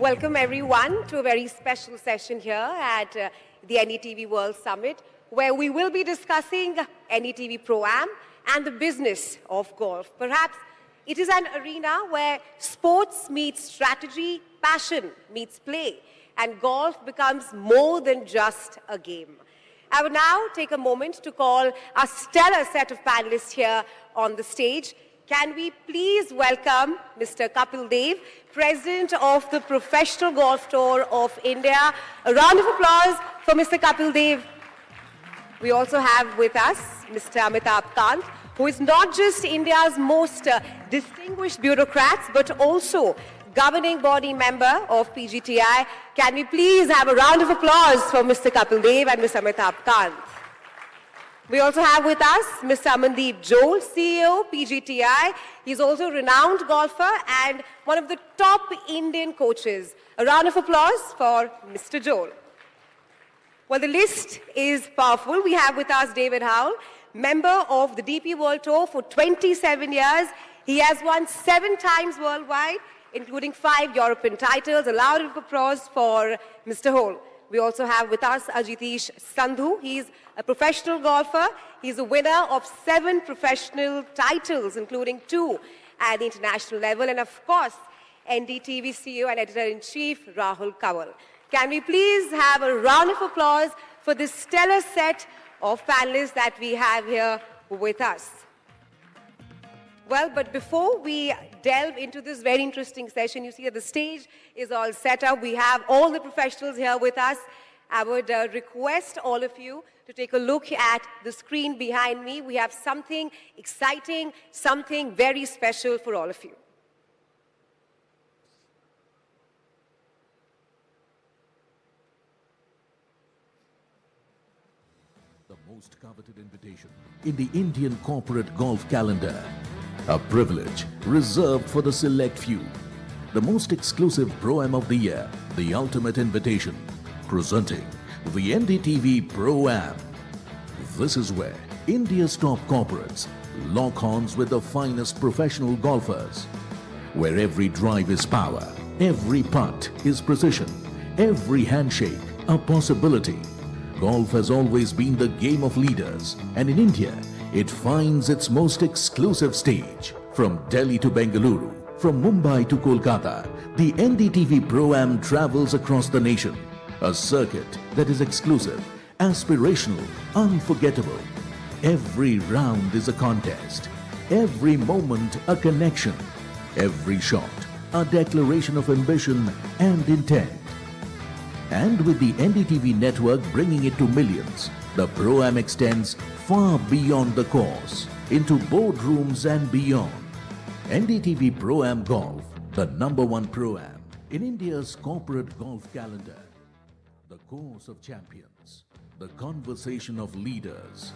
Welcome everyone to a very special session here at the NDTV World Summit, where we will be discussing NDTV ProAm and the business of golf. Perhaps it is an arena where sports meets strategy, passion meets play, and golf becomes more than just a game. I would now take a moment to call a stellar set of panelists here on the stage. Can we please welcome Mr. Kapil Dev, President of the Professional Golf Tour of India. A round of applause for Mr. Kapil Dev. We also have with us Mr. Amitabh Kant, who is not just India's most distinguished bureaucrats, but also governing body member of PGTI. Can we please have a round of applause for Mr. Kapil Dev and Mr. Amitabh Kant. We also have with us Mr. Amandeep Joel, CEO, PGTI. He's also a renowned golfer and one of the top Indian coaches. A round of applause for Mr. Joel. Well, the list is powerful. We have with us David Howell, member of the DP World Tour for 27 years. He has won 7 times worldwide, including 5 European titles. A round of applause for Mr. Howell. We also have with us Ajitish Sandhu. He's a professional golfer. He's a winner of 7 professional titles, including 2 at the international level. And of course, NDTV CEO and Editor-in-Chief Rahul Kanwal. Can we please have a round of applause for this stellar set of panelists that we have here with us? Well, but before we delve into this very interesting session, you see that the stage is all set up. We have all the professionals here with us. I would request all of you to take a look at the screen behind me. We have something exciting, something very special for all of you. The most coveted invitation in the Indian corporate golf calendar. A privilege reserved for the select few. The most exclusive Pro-Am of the year, the ultimate invitation. Presenting the NDTV ProAm. This is where India's top corporates lock horns with the finest professional golfers. Where every drive is power, every putt is precision, every handshake a possibility. Golf has always been the game of leaders, and in India, it finds its most exclusive stage. From Delhi to Bengaluru, from Mumbai to Kolkata, the NDTV ProAm travels across the nation. A circuit that is exclusive, aspirational, unforgettable. Every round is a contest. Every moment a connection. Every shot a declaration of ambition and intent. And with the NDTV network bringing it to millions, the ProAm extends far beyond the course, into boardrooms and beyond. NDTV ProAm Golf, the #1 ProAm in India's corporate golf calendar. The course of champions, the conversation of leaders.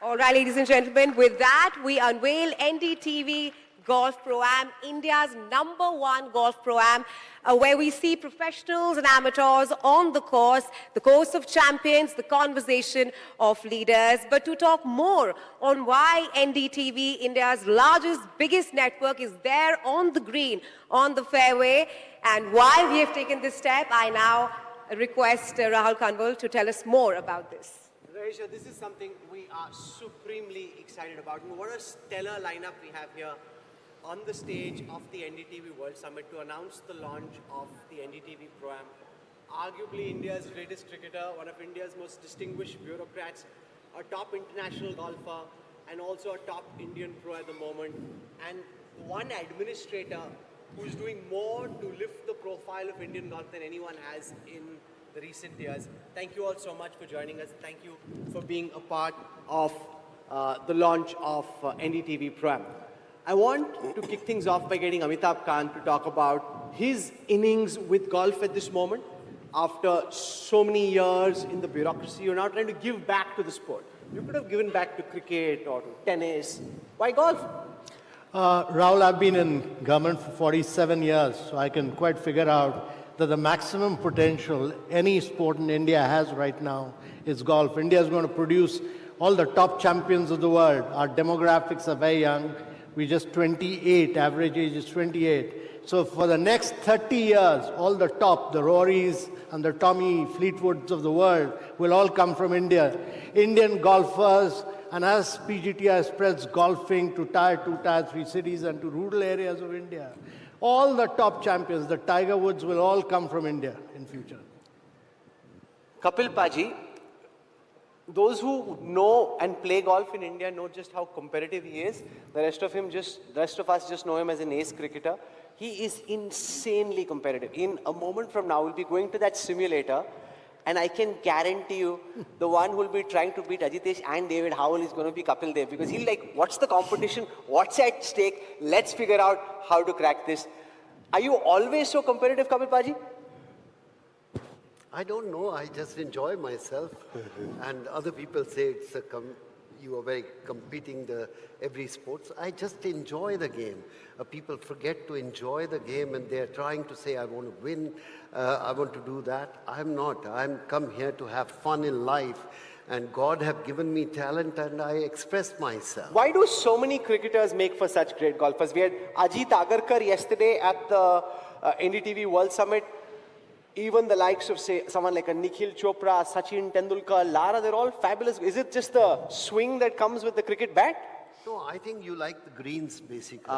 All right, ladies and gentlemen, with that, we unveil NDTV Golf Pro-Am, India's #1 Golf Pro-Am, where we see professionals and amateurs on the course of champions, the conversation of leaders. But to talk more on why NDTV, India's largest, biggest network, is there on the green, on the fairway, and why we have taken this step, I now request Rahul Kanwal to tell us more about this. Raisha, this is something we are supremely excited about. What a stellar lineup we have here on the stage of the NDTV World Summit to announce the launch of the NDTV ProAm. Arguably India's greatest cricketer, one of India's most distinguished bureaucrats, a top international golfer, and also a top Indian pro at the moment, and one administrator who's doing more to lift the profile of Indian golf than anyone has in the recent years. Thank you all so much for joining us. Thank you for being a part of the launch of NDTV ProAm. I want to kick things off by getting Amitabh Kant to talk about his innings with golf at this moment. After so many years in the bureaucracy, you're now trying to give back to the sport. You could have given back to cricket or to tennis. Why golf? Rahul, I've been in government for 47 years, so I can quite figure out that the maximum potential any sport in India has right now is golf. India is going to produce all the top champions of the world. Our demographics are very young. We're just 28, average age is 28. So for the next 30 years, all the top, the Rorys and the Tommy Fleetwoods of the world will all come from India. Indian golfers, and as PGTI spreads golfing to Tier 2, Tier 3 cities and to rural areas of India, all the top champions, the Tiger Woods will all come from India in future. Kapil Paji, those who know and play golf in India know just how competitive he is. The rest of us just know him as an ace cricketer. He is insanely competitive. In a moment from now, we'll be going to that simulator, and I can guarantee you, the one who will be trying to beat Ajitesh and David Howell is going to be Kapil Dev, because he'll like, what's the competition? What's at stake? Let's figure out how to crack this. Are you always so competitive, Kapil Paji? I don't know. I just enjoy myself. And other people say it's you are very competing every sports. I just enjoy the game. People forget to enjoy the game, and they're trying to say, I want to win, I want to do that. I'm not. I'm come here to have fun in life. And God have given me talent, and I express myself. Why do so many cricketers make for such great golfers? We had Ajit Agarkar yesterday at the NDTV World Summit. Even the likes of, say, someone like a Nikhil Chopra, Sachin Tendulkar, Lara, they're all fabulous. Is it just the swing that comes with the cricket bat? No, I think you like the greens, basically.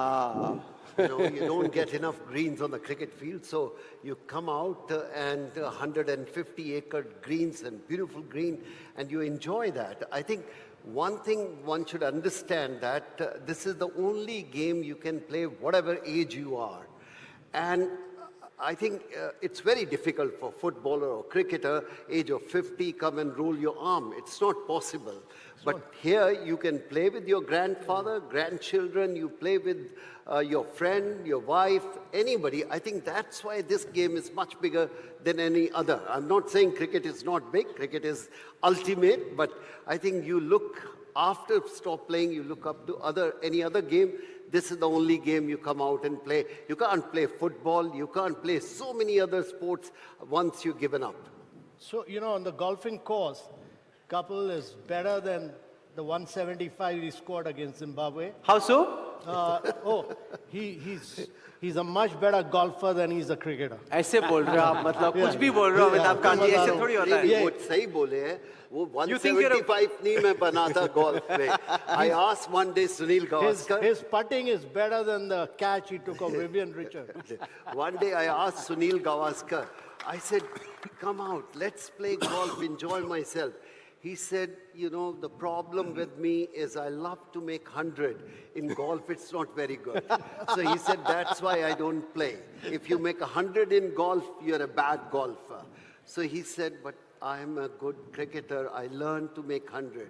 You don't get enough greens on the cricket field, so you come out and 150-acre greens and beautiful green, and you enjoy that. I think one thing one should understand that this is the only game you can play whatever age you are. And I think it's very difficult for footballer or cricketer, age of 50, come and roll your arm. It's not possible. But here you can play with your grandfather, grandchildren, you play with your friend, your wife, anybody. I think that's why this game is much bigger than any other. I'm not saying cricket is not big, cricket is ultimate, but I think you look, after stop playing, you look up to any other game. This is the only game you come out and play. You can't play football. You can't play so many other sports once you've given up. So, on the golfing course, Kapil is better than the 175 he scored against Zimbabwe. How so? He's a much better golfer than he's a cricketer. ऐसे बोल रहे हो आप, मतलब कुछ भी बोल रहे हो अमिताभ कांत जी, ऐसे थोड़ी होता है. वो सही बोले हैं. वो 175 नहीं मैं बना था golf में. I asked one day Sunil Gavaskar. His putting is better than the catch he took of Vivian Richard. One day I asked Sunil Gavaskar. I said, come out, let's play golf, enjoy myself. He said, the problem with me is I love to make 100. In golf, it's not very good. So he said, that's why I don't play. If you make 100 in golf, you're a bad golfer. So he said, but I'm a good cricketer. I learned to make 100.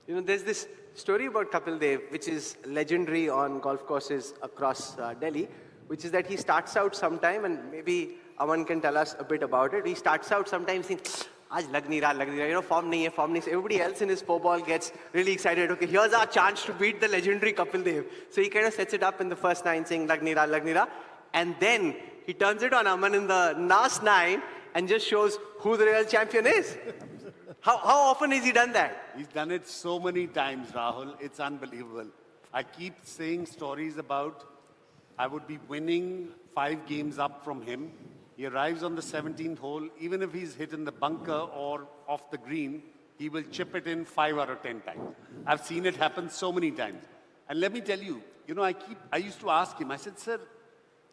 There's this story about Kapil Dev, which is legendary on golf courses across Delhi, which is that he starts out sometime, and maybe Aman can tell us a bit about it. He starts out sometimes thinking, आज लग नहीं रहा, form नहीं है. Everybody else in his four ball gets really excited. Okay, here's our chance to beat the legendary Kapil Dev. So he kind of sets it up in the first 9 saying lag nahi raha. And then he turns it on Aman in the last 9 and just shows who the real champion is. How often has he done that? He's done it so many times, Rahul. It's unbelievable. I keep saying stories about I would be winning 5 games up from him. He arrives on the 17th hole. Even if he's hit in the bunker or off the green, he will chip it in 5 out of 10 times. I've seen it happen so many times. And let me tell you, I used to ask him, I said, sir,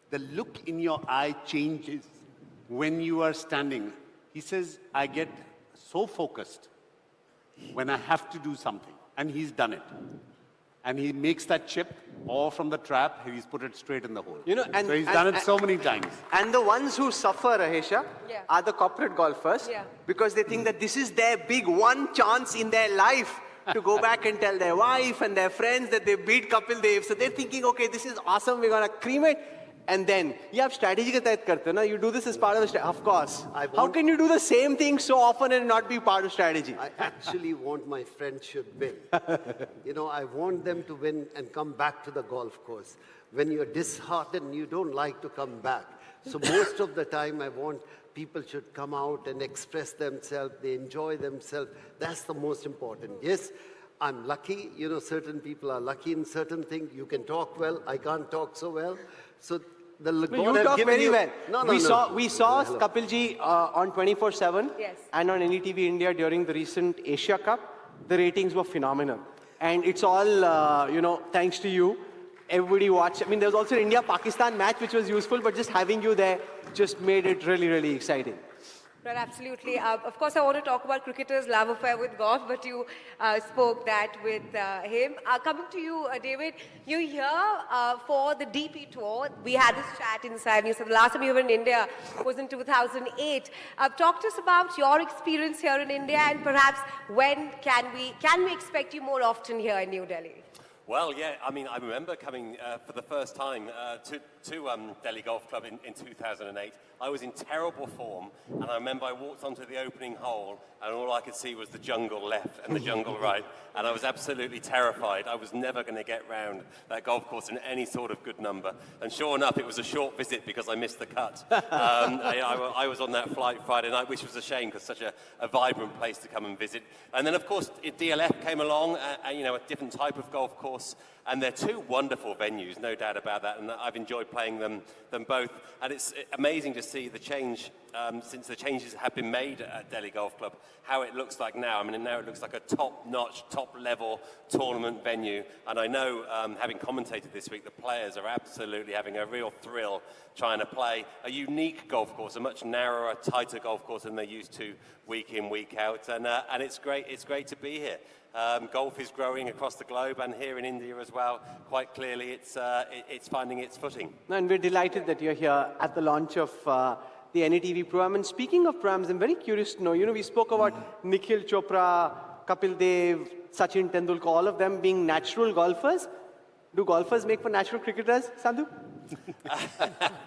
the look in your eye changes when you are standing. He says, I get so focused when I have to do something. And he's done it. And he makes that chip, or from the trap, he's put it straight in the hole. So he's done it so many times. And the ones who suffer, Rahesha, are the corporate golfers, because they think that this is their big one chance in their life to go back and tell their wife and their friends that they beat Kapil Dev. So they're thinking, okay, this is awesome, we're going to cream it. And then, you have strategy ke tahat karte na, you do this as part of the strategy. Of course. How can you do the same thing so often and not be part of strategy? I actually want my friends should win. I want them to win and come back to the golf course. When you're disheartened, you don't like to come back. So most of the time, I want people should come out and express themselves, they enjoy themselves. That's the most important. Yes, I'm lucky, you know, certain people are lucky in certain things. You can talk well, I can't talk so well. So the No, God you have talk given very you... well. No, no, we saw Hello. Kapilji on 24/7 Yes. and on NDTV India during the recent Asia Cup. The ratings were phenomenal. And it's all, you know, thanks to you. Everybody watched. I mean, there was also an India-Pakistan match, which was useful, but just having you there just made it really, really exciting. Right, absolutely. Of course, I want to talk about cricketers' love affair with golf, but you spoke that with him. Coming to you, David, you're here for the DP tour. We had this chat inside. You said the last time you were in India was in 2008. Talk to us about your experience here in India, and perhaps when can we expect you more often here in New Delhi? Well, yeah, I mean, I remember coming for the first time to Delhi Golf Club in 2008. I was in terrible form, and I remember I walked onto the opening hole, and all I could see was the jungle left and the jungle right, and I was absolutely terrified. I was never going to get round that golf course in any sort of good number. And sure enough, it was a short visit because I missed the cut. I was on that flight Friday night, which was a shame because such a vibrant place to come and visit. And then, of course, DLF came along, you know, a different type of golf course. And they're two wonderful venues, no doubt about that, and I've enjoyed playing them both. And it's amazing to see the change since the changes have been made at Delhi Golf Club, how it looks like now. I mean, now it looks like a top-notch, top-level tournament venue. And I know, having commentated this week, the players are absolutely having a real thrill trying to play a unique golf course, a much narrower, tighter golf course than they're used to week in, week out. And it's great to be here. Golf is growing across the globe, and here in India as well. Quite clearly, it's finding its footing. And we're delighted that you're here at the launch of the NDTV ProAm. And speaking of ProAms, I'm very curious to know, you know, we spoke about Nikhil Chopra, Kapil Dev, Sachin Tendulkar, all of them being natural golfers. Do golfers make for natural cricketers, Sandhu?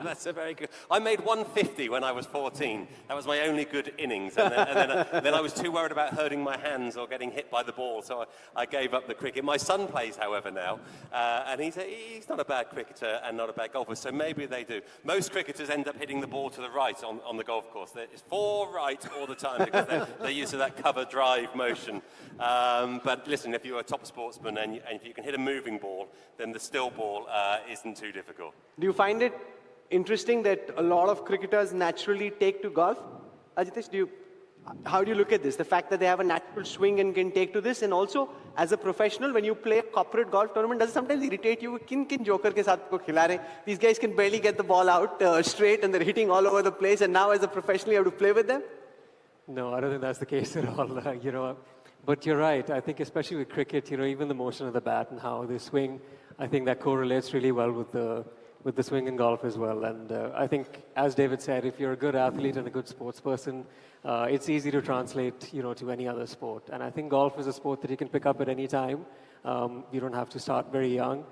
That's a very good... I made 150 when I was 14. That was my only good innings. And then I was too worried about hurting my hands or getting hit by the ball, so I gave up the cricket. My son plays, however, now, and he's not a bad cricketer and not a bad golfer, so maybe they do. Most cricketers end up hitting the ball to the right on the golf course. It's for right all the time because they're used to that cover drive motion. But listen, if you're a top sportsman and if you can hit a moving ball, then the still ball isn't too difficult. Do you find it interesting that a lot of cricketers naturally take to golf? Ajitesh, how do you look at this? The fact that they have a natural swing and can take to this, and also as a professional, when you play a corporate golf tournament, does it sometimes irritate you? Kin joker ke saath ko khila rahe? These guys can barely get the ball out straight, and they're hitting all over the place. And now, as a professional, you have to play with them. No, I don't think that's the case at all. You know, but you're right. I think especially with cricket, you know, even the motion of the bat and how they swing, I think that correlates really well with the swing in golf as well. And I think, as David said, if you're a good athlete and a good sports person, it's easy to translate, you know, to any other sport. And I think golf is a sport that you can pick up at any time. You don't have to start very young,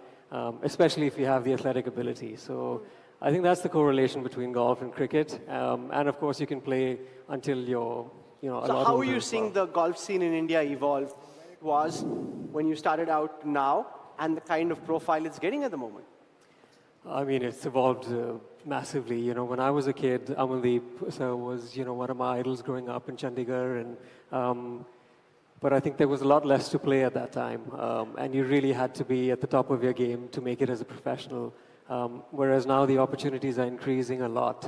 especially if you have the athletic ability. So I think that's the correlation between golf and cricket. And of course, you can play until you're, you know, a lot older. So how are you seeing the golf scene in India evolve? Where it was when you started out now, and the kind of profile it's getting at the moment? I mean, it's evolved massively. You know, when I was a kid, Amaldeep was, you know, one of my idols growing up in Chandigarh. And, but I think there was a lot less to play at that time. And you really had to be at the top of your game to make it as a professional. Whereas now the opportunities are increasing a lot.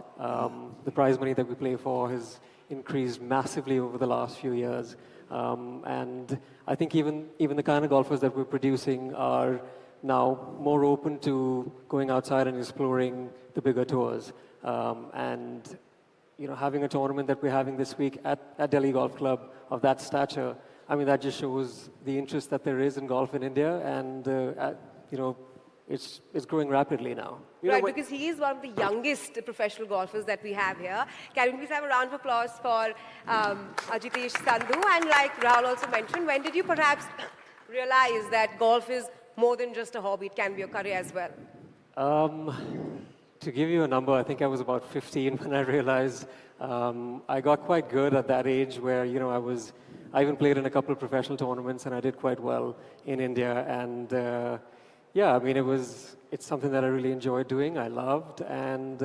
The prize money that we play for has increased massively over the last few years. And I think even the kind of golfers that we're producing are now more open to going outside and exploring the bigger tours. And, you know, having a tournament that we're having this week at Delhi Golf Club of that stature, I mean, that just shows the interest that there is in golf in India. And, you know, it's growing rapidly now. Right, because he is one of the youngest professional golfers that we have here. Can we please have a round of applause for Ajitesh Sandhu? And like Rahul also mentioned, when did you perhaps realize that golf is more than just a hobby, it can be a career as well? To give you a number, I think I was about 15 when I realized I got quite good at that age where, you know, I even played in a couple of professional tournaments and I did quite well in India. And yeah, I mean, it's something that I really enjoyed doing, I loved. And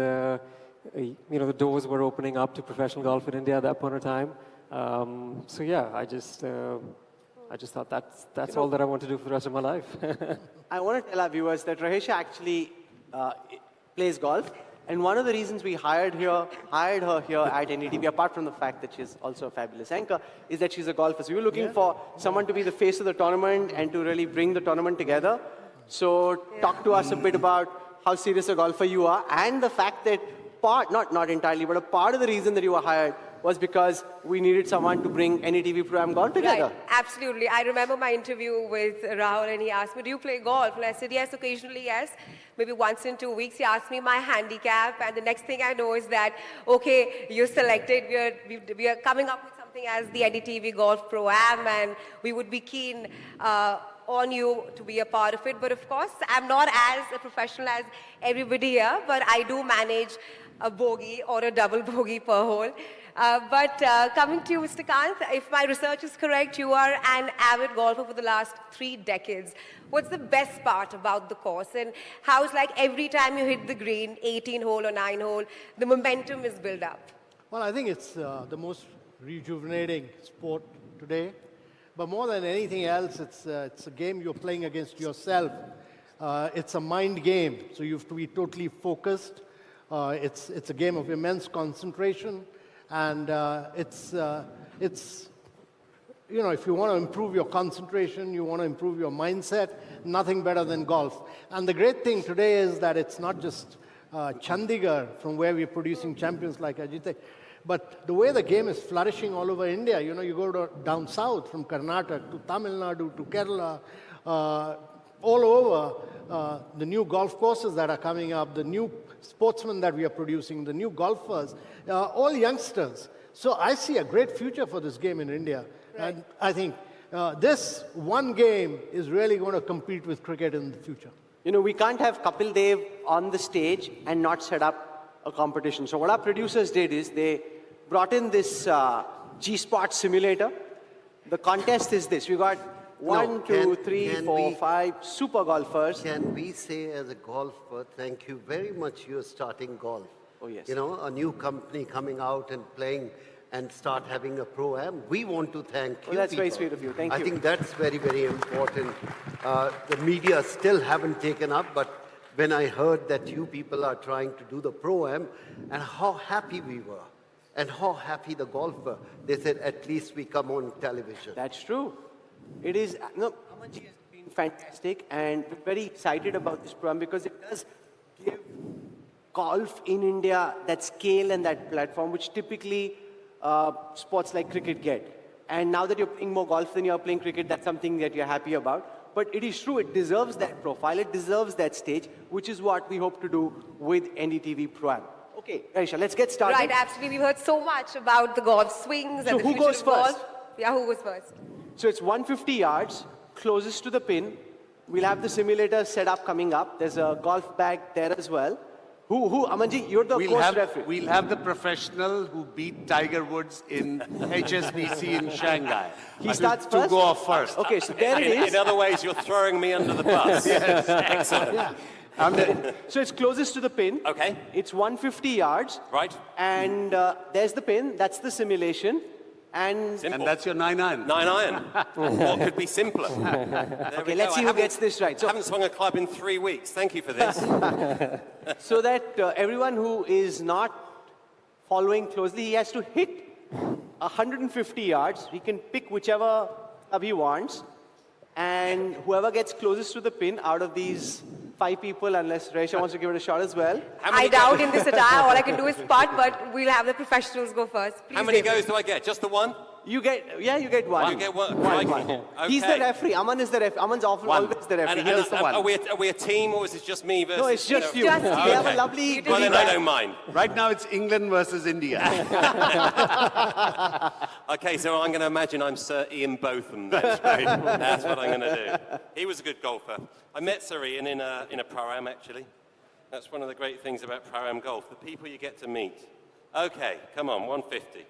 the doors were opening up to professional golf in India at that point in time. So yeah, I just thought that's all that I want to do for the rest of my life. I want to tell our viewers that Rahesha actually plays golf. And one of the reasons we hired her here at NDTV, apart from the fact that she's also a fabulous anchor, is that she's a golfer. So we were looking for someone to be the face of the tournament and to really bring the tournament together. So talk to us a bit about how serious a golfer you are, and the fact that not entirely, but a part of the reason that you were hired was because we needed someone to bring NDTV ProAm golf together. Right, absolutely. I remember my interview with Rahul, and he asked me, do you play golf? And I said, yes, occasionally, yes. Maybe once in 2 weeks. He asked me my handicap, and the next thing I know is that, okay, you're selected. We are coming up with something as the NDTV Golf ProAm, and we would be keen on you to be a part of it. But of course, I'm not as a professional as everybody here, but I do manage a bogey or a double bogey per hole. But coming to you, Mr. Kant, if my research is correct, you are an avid golfer for the last 3 decades. What's the best part about the course? And how's like every time you hit the green, 18 hole or 9 hole, the momentum is built up? Well, I think it's the most rejuvenating sport today. But more than anything else, it's a game you're playing against yourself. It's a mind game, so you have to be totally focused. It's a game of immense concentration. And if you want to improve your concentration, you want to improve your mindset, nothing better than golf. And the great thing today is that it's not just Chandigarh, from where we're producing champions like Ajit, but the way the game is flourishing all over India. You go down south, from Karnataka to Tamil Nadu to Kerala, all over, the new golf courses that are coming up, the new sportsmen that we are producing, the new golfers, all youngsters. So I see a great future for this game in India. Right. And I think this one game is really going to compete with cricket in the future. We can't have Kapil Dev on the stage and not set up a competition. So what our producers did is they brought in this G-Spot simulator. The contest is this. We got 1, 2, 3, 4, 5 super golfers. Can we say as a golfer, thank you very much, you're starting golf. Oh, yes. A new company coming out and playing and start having a Pro-Am. We want to thank you. That's people. very sweet of you. Thank you. I think that's very, very important. The media still haven't taken up, but when I heard that you people are trying to do the Pro-Am, and how happy we were, and how happy the golfer, they said, at least we come on television. That's true. It is, Amanji has been fantastic, and we're very excited about this program because it does give golf in India that scale and that platform, which typically sports like cricket get. And now that you're playing more golf than you're playing cricket, that's something that you're happy about. But it is true, it deserves that profile, it deserves that stage, which is what we hope to do with NDTV ProAm. Okay, Aisha, let's get started. Right, absolutely. We've heard so much about the golf swings and the future of golf. Yeah, who goes first? So it's 150 yards, closest to the pin. We'll have the simulator set up coming up. There's a golf bag there as well. Amanji, you're the course referee. We'll have the professional who beat Tiger Woods in HSBC in Shanghai. He starts first? To go off first. Okay, so there it is. In other ways, you're throwing me under the bus. Yes. Excellent. Yeah. So it's closest to the pin. Okay. It's 150 yards. Right. And there's the pin. That's the simulation. And that's your 9-iron. 9-iron. What could be simpler? Okay, let's see who gets this right. I haven't swung a club in 3 weeks. Thank you for this. So that everyone who is not following closely, he has to hit 150 yards. He can pick whichever club he wants. And whoever gets closest to the pin out of these 5 people, unless Resha wants to give it a shot as well. I doubt in this attire. All I can do is putt, but we'll have the professionals go first. Please, How many David. goes do I get? Just the one? You get one. You get one. One. Okay. He's the referee. Aman is the referee. Aman's always the referee. And, He's the one. are we a team or is it just me versus? No, it's just you. Just We you. have a Okay. lovely. Well, then I don't mind. Right now it's England versus India. Okay, so I'm going to imagine I'm Sir Ian Botham. That's right. That's what I'm going to do. He was a good golfer. I met Sir Ian in a Pro-Am, actually. That's one of the great things about Pro-Am golf, the people you get to meet. Okay, come on, 150.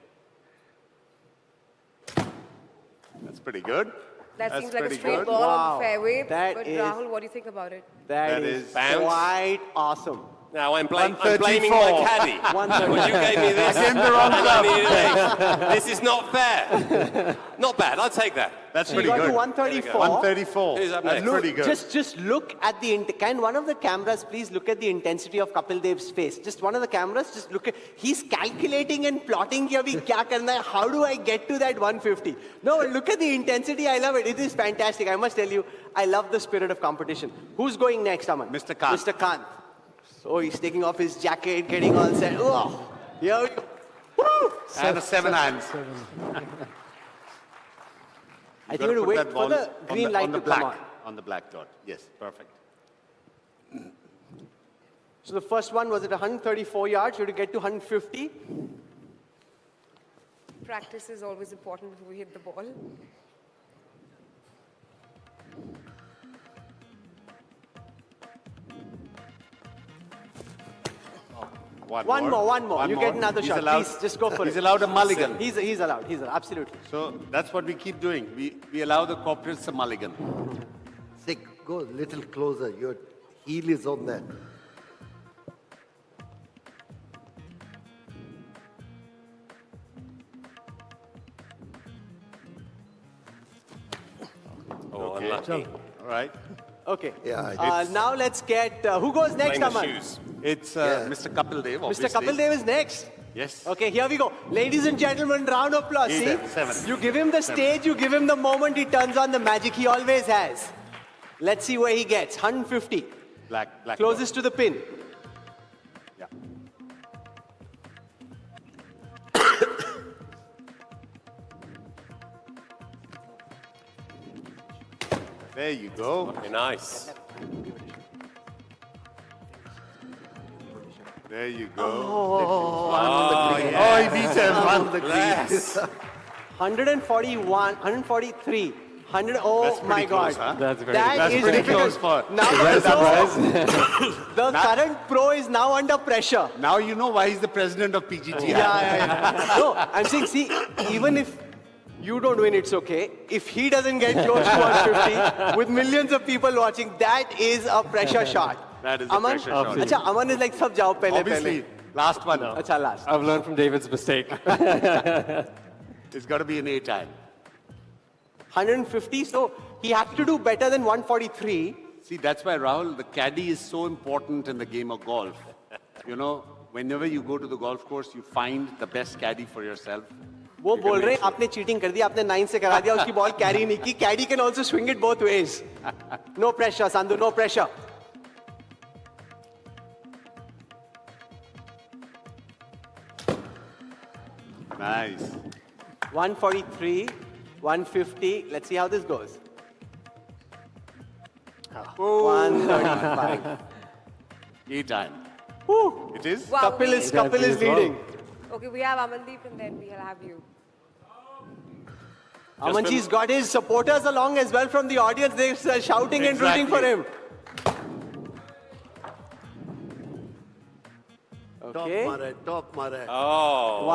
That's pretty good. That seems like a pretty straight good. ball on the fairway. That But is- Rahul, what do you think about it? That That is is bounce. quite awesome. Now I'm blaming my 134. caddy. Well, you gave me this. Again, the wrong and I club. needed an ace. This is not fair. Not bad. I'll take that. That's You pretty got to good. 134. 134. Who's up That's next? pretty good. Just look at the can one of the cameras please look at the intensity of Kapil Dev's face? Just one of the cameras, just look at. He's calculating and plotting. कि अभी क्या करना है? How do I get to that 150? No, look at the intensity. I love it. It is fantastic. I must tell you, I love the spirit of competition. Who's going next, Aman? Mr. Kant. Mr. Kant. So he's taking off his jacket, getting all set. Oh, here we go. Woo! And a 7 irons. I think we'll wait for the green light to come on. On the black dot. Yes, perfect. So the first one was at 134 yards. You have to get to 150. Practice is always important before we hit the ball. One more. You get another He's shot. allowed- Please, just go for it. He's allowed a mulligan. He's allowed. Absolutely. So that's what we keep doing. We allow the corporates a mulligan. Say, go a little closer. Your heel is on that. Oh, unlucky. All right. Okay. Yeah, now let's get who goes next, Blame the Aman? shoes. It's Mr. Kapil Dev, Mr. obviously. Kapil Dev is next. Yes. Okay, here we go. Ladies and gentlemen, round of applause. He's See? at 7. You give him the stage, you give him the moment, he turns on the magic he always has. Let's see where he gets. 150. Black. Closest to the pin. Yeah. There you go. Very nice. There you go. Oh, yeah. Oh, he beat him. One of the Bless. 141, 143, 100. Oh That's my pretty God. close, huh? That's very That That's is pretty difficult. close for. Now, the current pro is now under pressure. Now you know why he's the president of PGT. Yeah. No, I'm saying, see, even if you don't win, it's okay. If he doesn't get close to 150, with millions of people watching, that is a pressure shot. That is a pressure shot. Acha, Aman is like, sab jao pehle Obviously, last one. Acha, last. I've learned from David's mistake. It's got to be an 8 iron. 150, so he has to do better than 143. See, that's why, Rahul, the caddy is so important in the game of golf. You know, whenever you go to the golf course, you find the best caddy for yourself. वो बोल रहे हैं आपने cheating कर दी आपने 9 से करा दिया उसकी बॉल कैरी नहीं की कैडी can also swing it both ways no pressure Sandhu no pressure Nice. 143 150 let's see how this goes 135 8 iron. Woo. It is? Wow, Kapil is That's leading Okay, we have Amandeep and then we'll have you. Amanji's got his supporters along as well from the audience they're shouting and rooting for him okay Top mare. Oh.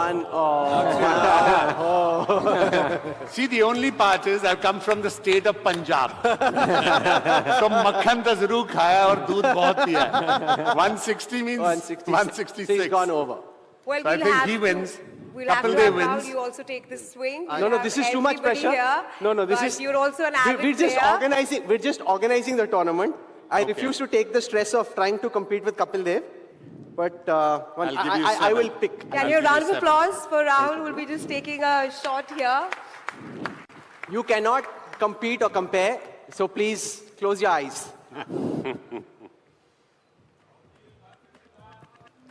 See, the only part is I've come from the state of Punjab. So makhan ta zarur khaya aur doodh bahut piya. 160 means 166. So he's gone over. Well, So I we'll think have he to- wins. We'll have Couple to day have Rahul, wins. you also take this swing. No, this is too much pressure. Here, This but is. You're also an avid We're just player. organizing. We're just organizing the tournament. I refuse to take the stress of trying to compete with Kapil Dev, but I'll give you I will 7. pick. Can I'll you give you round of 7. applause for Rahul? We'll be just taking a shot here. You cannot compete or compare, so please close your eyes.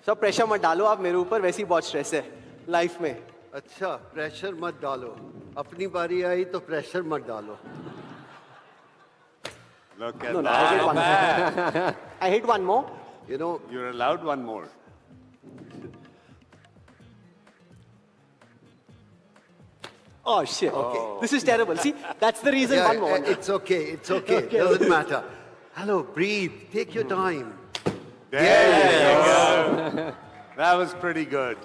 सब pressure मत डालो आप मेरे ऊपर वैसी बहुत stress है life में अच्छा प्रेशर मत डालो अपनी बारी आई तो प्रेशर मत डालो Look at No, that. I hit one more You know, You're allowed one more. oh shit this is terrible see that's the reason one more it's okay. Doesn't matter. Hello, breathe. Take your time. There you go. That was pretty good.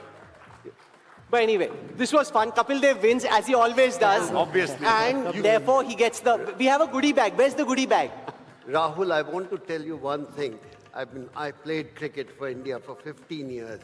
But anyway, this was fun. Kapil Dev wins as he always does. Obviously. And therefore he gets the. We have a goodie bag. Where's the goodie bag? Rahul, I want to tell you one thing. I played cricket for India for 15 years,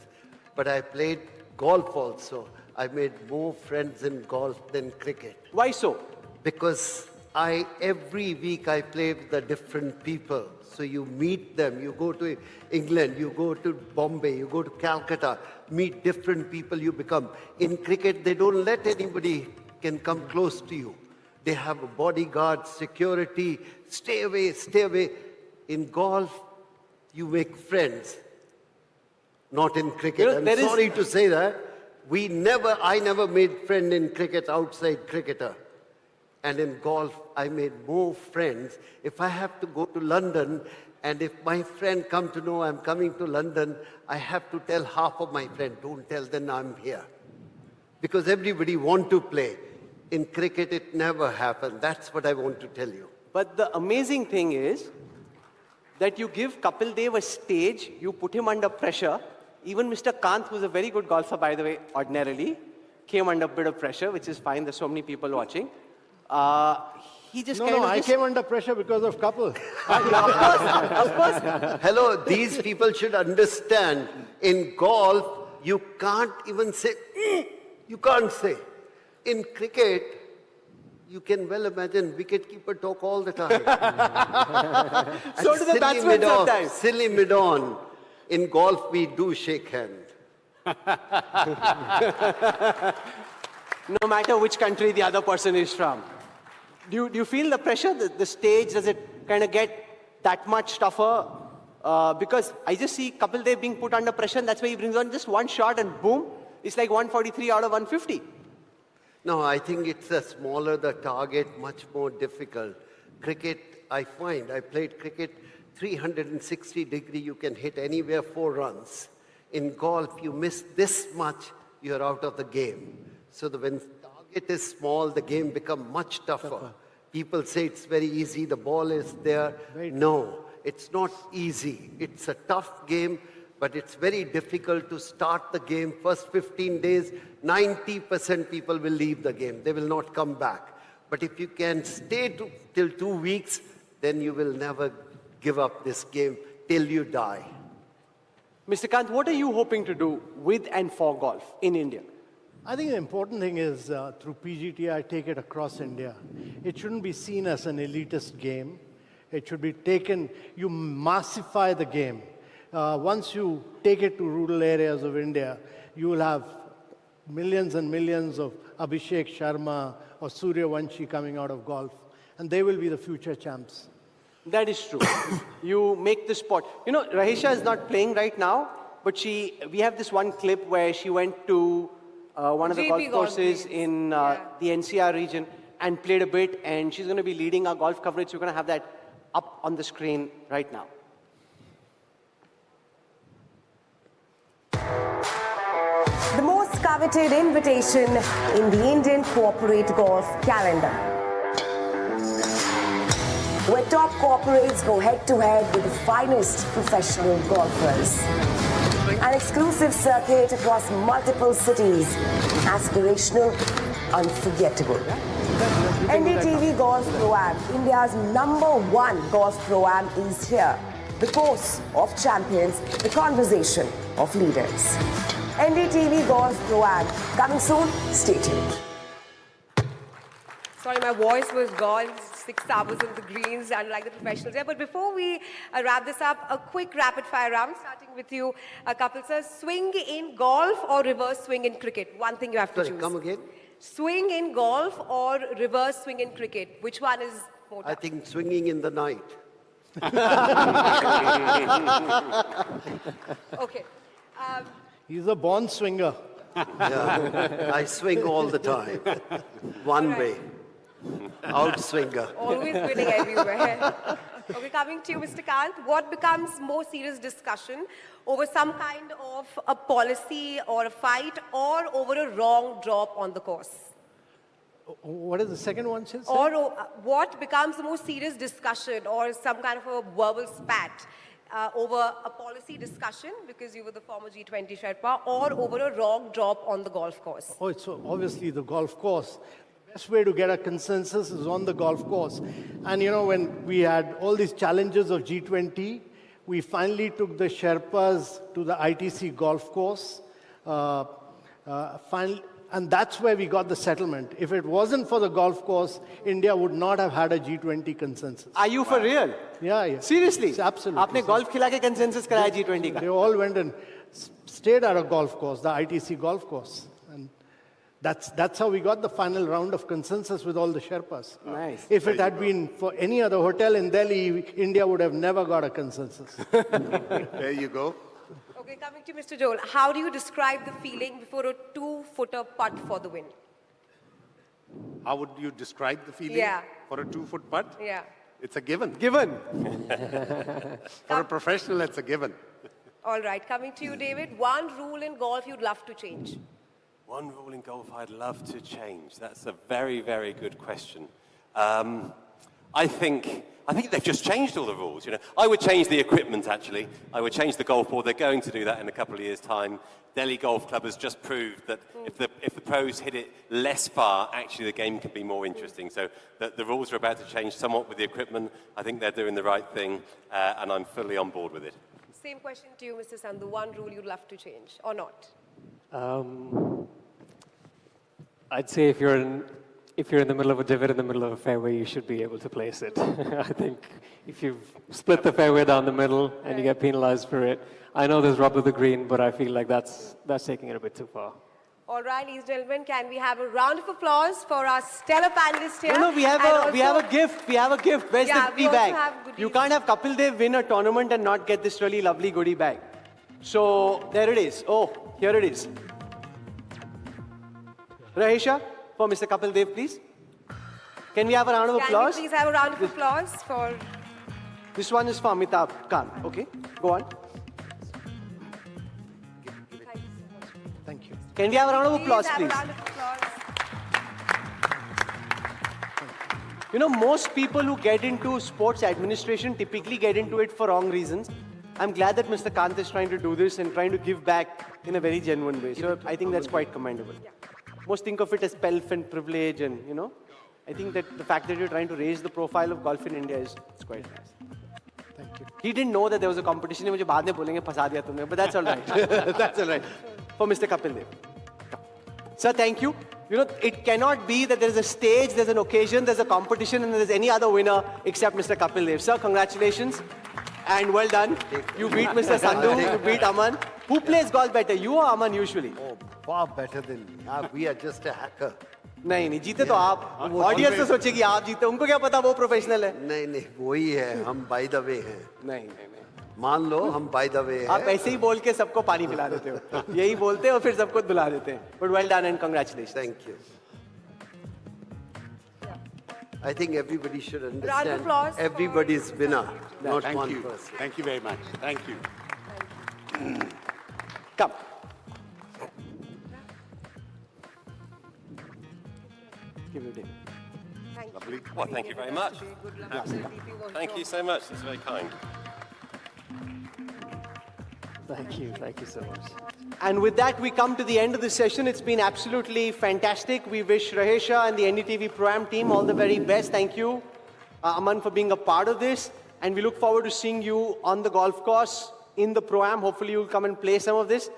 but I played golf also. I made more friends in golf than cricket. Why so? Because every week I play with the different people. So you meet them, you go to England, you go to Bombay, you go to Calcutta, meet different people you become. In cricket, they don't let anybody can come close to you. They have a bodyguard, security, stay away, stay away. In golf, you make friends. Not in cricket. You know, I'm sorry to say that. I never made friend in cricket outside cricketer. And in golf, I made more friends. If I have to go to London, and if my friend come to know I'm coming to London, I have to tell half of my friend, don't tell them I'm here. Because everybody want to play. In cricket, it never happened. That's what I want to tell you. But the amazing thing is that you give Kapil Dev a stage, you put him under pressure. Even Mr. Kant, who's a very good golfer, by the way, ordinarily, came under a bit of pressure, which is fine. There's so many people watching. He just I came under pressure because of Kapil. Of course. Hello, these people should understand. In golf, you can't even say, you can't say. In cricket, you can well imagine wicketkeeper talk all the time. So do the batsmen sometimes. Silly mid-on. In golf, we do shake hands. No matter which country the other person is from. Do you feel the pressure, the stage, does it kind of get that much tougher? Because I just see Kapil Dev being put under pressure, and that's why he brings on just one shot and boom, it's like 143 out of 150. No, I think it's the smaller the target, much more difficult. Cricket, I find, I played cricket 360 degree, you can hit anywhere 4 runs. In golf, you miss this much, you're out of the game. So when target is small, the game becomes much tougher. People say it's very easy, the ball is there. No, it's not easy. It's a tough game, but it's very difficult to start the game. First 15 days, 90% people will leave the game. They will not come back. But if you can stay till 2 weeks, then you will never give up this game till you die. Mr. Kant, what are you hoping to do with and for golf in India? I think the important thing is through PGT, I take it across India. It shouldn't be seen as an elitist game. It should be taken, you massify the game. Once you take it to rural areas of India, you will have millions and millions of Abhishek Sharma or Surya Vanshi coming out of golf. And they will be the future champs. That is true. You make the sport. You know, Rahisha is not playing right now, but we have this one clip where she went to one of the golf courses in the NCR region and played a bit, and she's going to be leading our golf coverage. We're going to have that up on the screen right now. The most coveted invitation in the Indian corporate golf calendar, where top corporates go head-to-head with the finest professional golfers. An exclusive circuit across multiple cities, aspirational, unforgettable. NDTV Golf ProAm, India's #1 golf ProAm is here. The course of champions, the conversation of leaders. NDTV Golf ProAm, coming soon, stay tuned. Sorry, my voice was gone. 6 hours in the greens, unlike the professionals here. But before we wrap this up, a quick rapid-fire round, starting with you, Kapil sir. Swing in golf or reverse swing in cricket? One thing you have to choose. Come again? Swing in golf or reverse swing in cricket? Which one is more tough? I think swinging in the night. Okay. He's a born swinger. Yeah, I swing all the time. One way. Outswinger. Always winning everywhere. Okay, coming to you, Mr. Kant. What becomes more serious discussion over some kind of a policy or a fight or over a wrong drop on the course? What is the second one, Sid? Or what becomes the most serious discussion or some kind of a verbal spat over a policy discussion, because you were the former G20 Sherpa, or over a wrong drop on the golf course? Oh, it's obviously the golf course. The best way to get a consensus is on the golf course. And you know, when we had all these challenges of G20, We finally took the Sherpas to the ITC golf course. And that's where we got the settlement. If it wasn't for the golf course, India would not have had a G20 consensus. Are you for real? Yeah. Seriously? Absolutely. आपने golf खिला के consensus कराया G20 का? They all went and stayed at a golf course, the ITC golf course. And that's how we got the final round of consensus with all the Sherpas. Nice. If it had been for any other hotel in Delhi, India would have never got a consensus. There you go. Okay, coming to Mr. Joel, how do you describe the feeling before a 2-footer putt for the win? How would you describe the feeling for a 2-foot putt? Yeah. It's a given. Given. For a professional, it's a given. All right, coming to you, David, one rule in golf you'd love to change. One rule in golf I'd love to change. That's a very, very good question. I think they've just changed all the rules. You know, I would change the equipment. Actually, I would change the golf ball. They're going to do that in a couple of years' time. Delhi Golf Club has just proved that if the pros hit it less far, actually the game can be more interesting. So the rules are about to change somewhat with the equipment. I think they're doing the right thing, and I'm fully on board with it. Same question to you, Mr. Sandhu. One rule you'd love to change, or not? I'd say if you're in the middle of a divot in the middle of a fairway, you should be able to place it. I think if you've split the fairway down the middle and you get penalized for it, I know there's rubber the green, but I feel like that's taking it a bit too far. All right, ladies and gentlemen, can we have a round of applause for our stellar panelists here? No, we have a gift. We have a gift. Where's the goodie bag? You can't have Kapil Dev win a tournament and not get this really lovely goodie bag. So there it is. Oh, here it is. Rahesha, for Mr. Kapil Dev, please. Can we have a round of applause? Can we please have a round of applause for... This one is for Amitabh Khan. Okay, go on. Thank you. Can we have a round of applause, please? Have a round of applause. You know, most people who get into sports administration typically get into it for wrong reasons. I'm glad that Mr. Kant is trying to do this and trying to give back in a very genuine way. So I think that's quite commendable. Most think of it as pelf and privilege, and you know, I think that the fact that you're trying to raise the profile of golf in India is quite nice. Thank you. He didn't know that there was a competition. मुझे बाद में बोलेंगे फंसा दिया तुमने, but that's all right. That's all right. For Mr. Kapil Dev. Sir, thank you. You know, it cannot be that there's a stage, there's an occasion, there's a competition, and there's any other winner except Mr. Kapil Dev. Sir, congratulations. And well done. You beat Mr. Sandhu, you beat Aman. Who plays golf better, you or Aman usually? Oh, far better than me. We are just a hacker. नहीं जीते तो आप audience तो सोचेगी आप जीते उनको क्या पता वो प्रोफेशनल है नहीं वही है हम बाय द वे हैं नहीं मान लो हम बाय द वे हैं आप ऐसे ही बोल के सबको पानी पिला देते हो यही बोलते हो फिर सबको बुला देते हैं but well done and congratulations thank you I think everybody should understand. Round of applause. Everybody's winner, not Thank one you. person. Thank you very much. Thank you. Come. Give it in. Lovely. Well, thank you very much. Good luck. Thank you so much. That's very kind. Thank you so much. And with that, we come to the end of the session. It's been absolutely fantastic. We wish Rahesha and the NDTV ProAm team all the very best. Thank you, Aman, for being a part of this. And we look forward to seeing you on the golf course in the ProAm. Hopefully, you'll come and play some of this.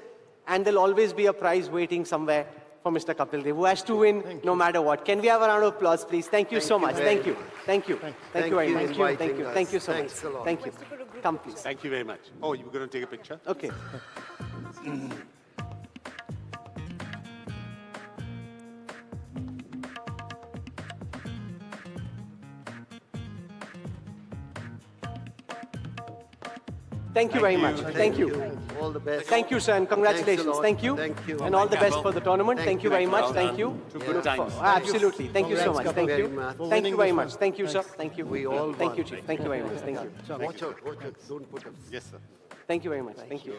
And there'll always be a prize waiting somewhere for Mr. Kapil Dev, who has to win no matter what. Can we have a round of applause, please? Thank you so much. Thank you. Thank you. Thank you very much. Thank you. Thank you so much. Thank you. Come, please. Thank you very much. Oh, you were going to take a picture? Okay. Thank you very much. Thank you. All the best. Thank you, sir, and congratulations. Thank you. Thank you. And all the best for the tournament. Thank you very much. Thank you. Good times. Absolutely. Thank you so much. Thank you. Thank you very much. Thank you, sir. Thank you. We all Thank you, won. Chief. Thank you very much. Thank you. Watch out. Don't put up. Yes, sir. Thank you very much. Thank you.